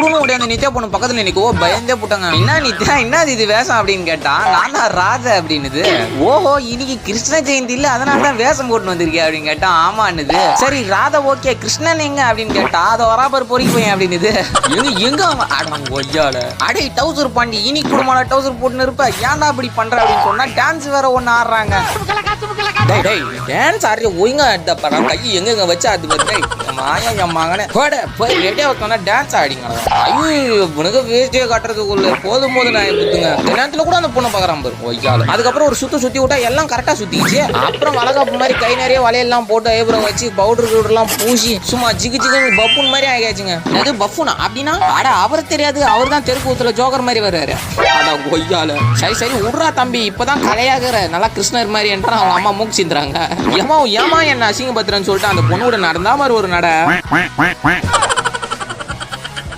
குடுன்னு உடைய அந்த நித்யா பொண்ணு பக்கத்துல நினைக்கோ பயந்தே போட்டாங்க. என்ன நித்யா என்ன இது வேஷம் அப்படின்னு கேட்டா, நான் தான் ராஜா அப்படின்னுது. ஓஹோ இன்னைக்கு கிருஷ்ண ஜெயந்தி இல்ல அதனால தான் வேஷம் போட்டு வந்திருக்கேன் அப்படின்னு கேட்டா, ஆமான்னுது. சரி ராதா ஓகே கிருஷ்ணன் எங்க அப்படின்னு கேட்டா, அதை வராபர் பொறிக்கு போய் அப்படின்னுது. எங்க ஒய்யால அடே டவுசர் பாண்டி இனி குடும்பமான டவுசர் போட்டுன்னு இருப்ப ஏன்டா அப்படி பண்ற அப்படின்னு சொன்னா டான்ஸ் வேற ஒண்ணு ஆடுறாங்க. டான்ஸ் ஆடுற ஒழுங்கா ஆடுதப்பா கை எங்க வச்சு அது மாயா என் மகனே போய் ரெடியா வச்சோன்னா டான்ஸ் ஆடிங்க. ஐயோ உனக்கு வேஸ்டியை கட்டுறதுக்குள்ள போதும் போது நான் குத்துங்க. இந்த நேரத்துல கூட அந்த பொண்ணை பாக்குறான் பாரு ஒய்யால. அதுக்கப்புறம் ஒரு சுத்தி விட்டா எல்லாம் கரெக்டா சுத்திச்சு. அப்புறம் வளகாப்பு மாதிரி கை நிறைய வலையெல்லாம் போட்டு ஐப்ரோ வச்சு பவுடர் கவுடர்லாம் பூசி சும்மா ஜிகு ஜிகு பப்புன் மாதிரி ஆகியாச்சுங்க. அது பஃபுனா அப்படின்னா அட அவர் தெரியாது, அவர் தான் தெருக்கு ஊத்துல ஜோக்கர் மாதிரி வருவாரு. அதான் கொய்யால சரி விட்றா தம்பி இப்பதான் கலையாகிற நல்லா கிருஷ்ணர் மாதிரி என்றா அவங்க அம்மா மூக்கு சிந்துறாங்க. ஏமா என்ன அசிங்கப்படுத்துறேன்னு சொல்லிட்டு அந்த பொண்ணோட நடந்தா மாதிரி ஒரு நட